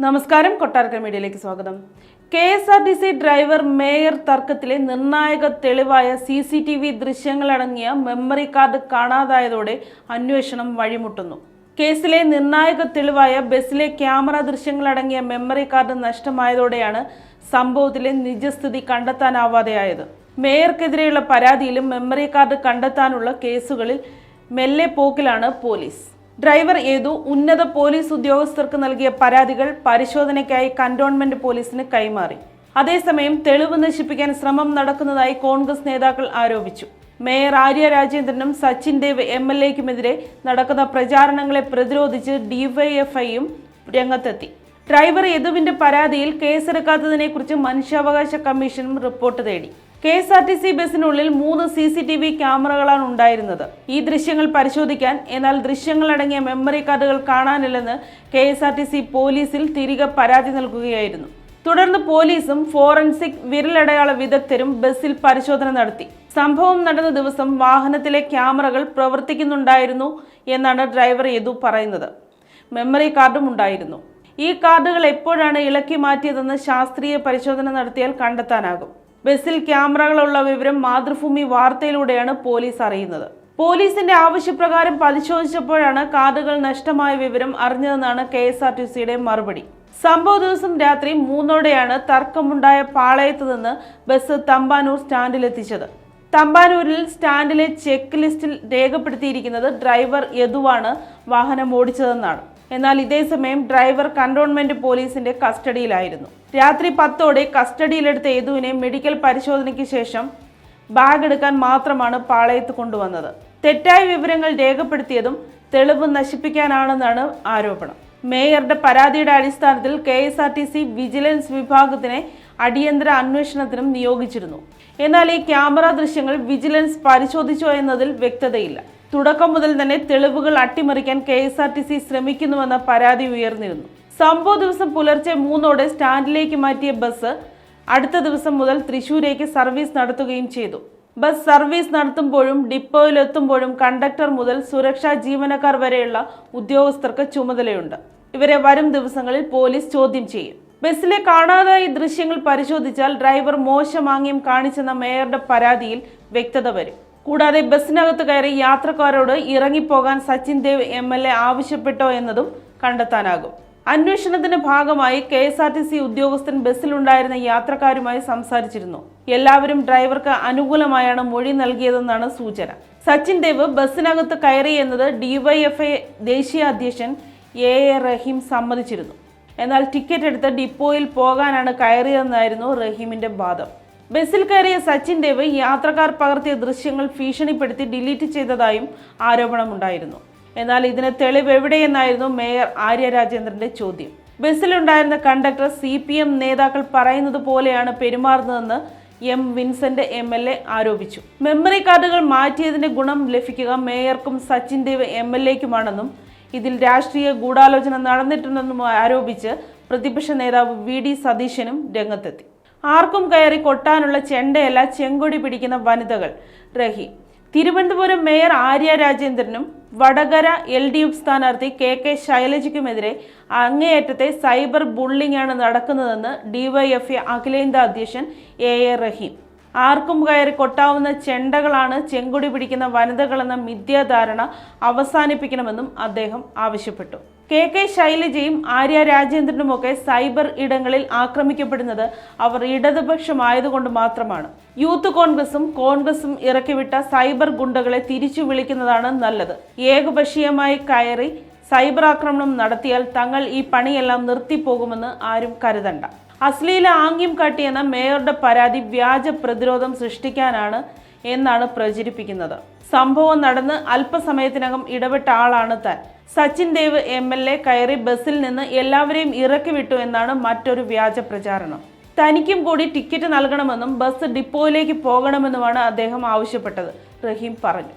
നമസ്കാരം, കൊട്ടാരക്കര മീഡിയയിലേക്ക് സ്വാഗതം. KSRTC ഡ്രൈവർ മേയർ തർക്കത്തിലെ നിർണായക തെളിവായ CCTV ദൃശ്യങ്ങളടങ്ങിയ മെമ്മറി കാർഡ് കാണാതായതോടെ അന്വേഷണം വഴിമുട്ടുന്നു. കേസിലെ നിർണായക തെളിവായ ബസ്സിലെ ക്യാമറ ദൃശ്യങ്ങളടങ്ങിയ മെമ്മറി കാർഡ് നഷ്ടമായതോടെയാണ് സംഭവത്തിലെ നിജസ്ഥിതി കണ്ടെത്താനാവാതെയായത്. മേയർക്കെതിരെയുള്ള പരാതിയിലും മെമ്മറി കാർഡ് കണ്ടെത്താനുള്ള കേസുകളിൽ മെല്ലെ പോക്കിലാണ് പോലീസ്. ഡ്രൈവർ ഏതു ഉന്നത പോലീസ് ഉദ്യോഗസ്ഥർക്ക് നൽകിയ പരാതികൾ പരിശോധനയ്ക്കായി കന്റോൺമെന്റ് പോലീസിന് കൈമാറി. അതേസമയം തെളിവ് നശിപ്പിക്കാൻ ശ്രമം നടക്കുന്നതായി കോൺഗ്രസ് നേതാക്കൾ ആരോപിച്ചു. മേയർ ആര്യ രാജേന്ദ്രനും സച്ചിൻ ദേവ് MLAക്കുമെതിരെ നടക്കുന്ന പ്രചാരണങ്ങളെ പ്രതിരോധിച്ച് DYFIയും രംഗത്തെത്തി. ഡ്രൈവർ യദുവിന്റെ പരാതിയിൽ കേസെടുക്കാത്തതിനെക്കുറിച്ച് മനുഷ്യാവകാശ കമ്മീഷനും റിപ്പോർട്ട് തേടി. KSRTC ബസ്സിനുള്ളിൽ 3 CCTV ക്യാമറകളാണ് ഉണ്ടായിരുന്നത്. ഈ ദൃശ്യങ്ങൾ പരിശോധിക്കാൻ, എന്നാൽ ദൃശ്യങ്ങളടങ്ങിയ മെമ്മറി കാർഡുകൾ കാണാനില്ലെന്ന് KSRTC പോലീസിൽ തിരികെ പരാതി നൽകുകയായിരുന്നു. തുടർന്ന് പോലീസും ഫോറൻസിക് വിരലടയാള വിദഗ്ധരും ബസ്സിൽ പരിശോധന നടത്തി. സംഭവം നടന്ന ദിവസം വാഹനത്തിലെ ക്യാമറകൾ പ്രവർത്തിക്കുന്നുണ്ടായിരുന്നു എന്നാണ് ഡ്രൈവർ യദു പറയുന്നത്. മെമ്മറി കാർഡും ഉണ്ടായിരുന്നു. ഈ കാർഡുകൾ എപ്പോഴാണ് ഇളക്കി മാറ്റിയതെന്ന് ശാസ്ത്രീയ പരിശോധന നടത്തിയാൽ കണ്ടെത്താനാകും. ബസ്സിൽ ക്യാമറകളുള്ള വിവരം മാതൃഭൂമി വാർത്തയിലൂടെയാണ് പോലീസ് അറിയുന്നത്. പോലീസിന്റെ ആവശ്യപ്രകാരം പരിശോധിച്ചപ്പോഴാണ് കാർഡുകൾ നഷ്ടമായ വിവരം അറിഞ്ഞതെന്നാണ് KSRTCയുടെ മറുപടി. സംഭവ ദിവസം രാത്രി 3:00-ഓടെയാണ് തർക്കമുണ്ടായ പാളയത്ത് നിന്ന് ബസ് തമ്പാനൂർ സ്റ്റാൻഡിലെത്തിച്ചത്. തമ്പാനൂരിൽ സ്റ്റാൻഡിലെ ചെക്ക് ലിസ്റ്റിൽ രേഖപ്പെടുത്തിയിരിക്കുന്നത് ഡ്രൈവർ യദുവാണ് വാഹനം ഓടിച്ചതെന്നാണ്. എന്നാൽ ഇതേസമയം ഡ്രൈവർ കന്റോൺമെന്റ് പോലീസിന്റെ കസ്റ്റഡിയിലായിരുന്നു. രാത്രി 10:00-ഓടെ കസ്റ്റഡിയിലെടുത്ത യദുവിനെ മെഡിക്കൽ പരിശോധനയ്ക്ക് ശേഷം ബാഗ് എടുക്കാൻ മാത്രമാണ് പാളയത്ത് കൊണ്ടുവന്നത്. തെറ്റായ വിവരങ്ങൾ രേഖപ്പെടുത്തിയതും തെളിവ് നശിപ്പിക്കാനാണെന്നാണ് ആരോപണം. മേയറുടെ പരാതിയുടെ അടിസ്ഥാനത്തിൽ KSRTC വിജിലൻസ് വിഭാഗത്തിനെ അടിയന്തര അന്വേഷണത്തിനും നിയോഗിച്ചിരുന്നു. എന്നാൽ ഈ ക്യാമറ ദൃശ്യങ്ങൾ വിജിലൻസ് പരിശോധിച്ചോ എന്നതിൽ വ്യക്തതയില്ല. തുടക്കം മുതൽ തന്നെ തെളിവുകൾ അട്ടിമറിക്കാൻ KSRTC ശ്രമിക്കുന്നുവെന്ന പരാതി ഉയർന്നിരുന്നു. സംഭവ ദിവസം പുലർച്ചെ 3:00-ഓടെ സ്റ്റാൻഡിലേക്ക് മാറ്റിയ ബസ് അടുത്ത ദിവസം മുതൽ തൃശൂരേക്ക് സർവീസ് നടത്തുകയും ചെയ്തു. ബസ് സർവീസ് നടത്തുമ്പോഴും ഡിപ്പോയിലെത്തുമ്പോഴും കണ്ടക്ടർ മുതൽ സുരക്ഷാ ജീവനക്കാർ വരെയുള്ള ഉദ്യോഗസ്ഥർക്ക് ചുമതലയുണ്ട്. ഇവരെ വരും ദിവസങ്ങളിൽ പോലീസ് ചോദ്യം ചെയ്യും. ബസ്സിലെ കാണാതായ ദൃശ്യങ്ങൾ പരിശോധിച്ചാൽ ഡ്രൈവർ മോശമാംഗ്യം കാണിച്ചെന്ന മേയറുടെ പരാതിയിൽ വ്യക്തത വരും. കൂടാതെ ബസ്സിനകത്ത് കയറി യാത്രക്കാരോട് ഇറങ്ങിപ്പോകാൻ സച്ചിൻ ദേവ് MLA ആവശ്യപ്പെട്ടോ എന്നതും കണ്ടെത്താനാകും. അന്വേഷണത്തിന്റെ ഭാഗമായി KSRTC ഉദ്യോഗസ്ഥൻ ബസ്സിലുണ്ടായിരുന്ന യാത്രക്കാരുമായി സംസാരിച്ചിരുന്നു. എല്ലാവരും ഡ്രൈവർക്ക് അനുകൂലമായാണ് മൊഴി നൽകിയതെന്നാണ് സൂചന. സച്ചിൻ ദേവ് ബസ്സിനകത്ത് കയറി എന്നത് DYFI ദേശീയ അധ്യക്ഷൻ A റഹീം സമ്മതിച്ചിരുന്നു. എന്നാൽ ടിക്കറ്റ് എടുത്ത് ഡിപ്പോയിൽ പോകാനാണ് കയറിയതെന്നായിരുന്നു റഹീമിന്റെ വാദം. ബസ്സിൽ കയറിയ സച്ചിൻ ദേവ് യാത്രക്കാർ പകർത്തിയ ദൃശ്യങ്ങൾ ഭീഷണിപ്പെടുത്തി ഡിലീറ്റ് ചെയ്തതായും ആരോപണമുണ്ടായിരുന്നു. എന്നാൽ ഇതിന് തെളിവ് എവിടെയെന്നായിരുന്നു മേയർ ആര്യ രാജേന്ദ്രന്റെ ചോദ്യം. ബസ്സിലുണ്ടായിരുന്ന കണ്ടക്ടർ CPM നേതാക്കൾ പറയുന്നത് പോലെയാണ് പെരുമാറുന്നതെന്ന് M വിൻസെന്റ് MLA ആരോപിച്ചു. മെമ്മറി കാർഡുകൾ മാറ്റിയതിന്റെ ഗുണം ലഭിക്കുക മേയർക്കും സച്ചിൻ ദേവ് MLAക്കുമാണെന്നും ഇതിൽ രാഷ്ട്രീയ ഗൂഢാലോചന നടന്നിട്ടുണ്ടെന്നും ആരോപിച്ച് പ്രതിപക്ഷ നേതാവ് VD സതീശനും രംഗത്തെത്തി. ആർക്കും കയറി കൊട്ടാനുള്ള ചെണ്ടയല്ല ചെങ്കൊടി പിടിക്കുന്ന വനിതകൾ. റഹീം തിരുവനന്തപുരം മേയർ ആര്യ രാജേന്ദ്രനും വടകര LDF സ്ഥാനാർത്ഥി KK ശൈലജയ്ക്കുമെതിരെ അങ്ങേയറ്റത്തെ സൈബർ ബുള്ളിംഗ് ആണ് നടക്കുന്നതെന്ന് DYFI അഖിലേന്ത്യാ അധ്യക്ഷൻ A റഹീം. ആർക്കും കയറി കൊട്ടാവുന്ന ചെണ്ടകളാണ് ചെങ്കൊടി പിടിക്കുന്ന വനിതകളെന്ന മിഥ്യാധാരണ അവസാനിപ്പിക്കണമെന്നും അദ്ദേഹം ആവശ്യപ്പെട്ടു. KK ശൈലജയും ആര്യ രാജേന്ദ്രനുമൊക്കെ സൈബർ ഇടങ്ങളിൽ ആക്രമിക്കപ്പെടുന്നത് അവർ ഇടതുപക്ഷമായതുകൊണ്ട് മാത്രമാണ്. യൂത്ത് കോൺഗ്രസും ഇറക്കിവിട്ട സൈബർ ഗുണ്ടകളെ തിരിച്ചു വിളിക്കുന്നതാണ് നല്ലത്. ഏകപക്ഷീയമായി കയറി സൈബർ ആക്രമണം നടത്തിയാൽ തങ്ങൾ ഈ പണിയെല്ലാം നിർത്തിപ്പോകുമെന്ന് ആരും കരുതണ്ട. അശ്ലീല ആംഗ്യം കാട്ടിയെന്ന മേയറുടെ പരാതി വ്യാജ പ്രതിരോധം സൃഷ്ടിക്കാനാണ് എന്നാണ് പ്രചരിപ്പിക്കുന്നത്. സംഭവം നടന്ന് അല്പസമയത്തിനകം ഇടപെട്ട ആളാണ് താൻ. സച്ചിൻ ദേവ് MLA കയറി ബസ്സിൽ നിന്ന് എല്ലാവരെയും ഇറക്കി വിട്ടു എന്നാണ് മറ്റൊരു വ്യാജ പ്രചാരണം. തനിക്കും കൂടി ടിക്കറ്റ് നൽകണമെന്നും ബസ് ഡിപ്പോയിലേക്ക് പോകണമെന്നുമാണ് അദ്ദേഹം ആവശ്യപ്പെട്ടത്, റഹീം പറഞ്ഞു.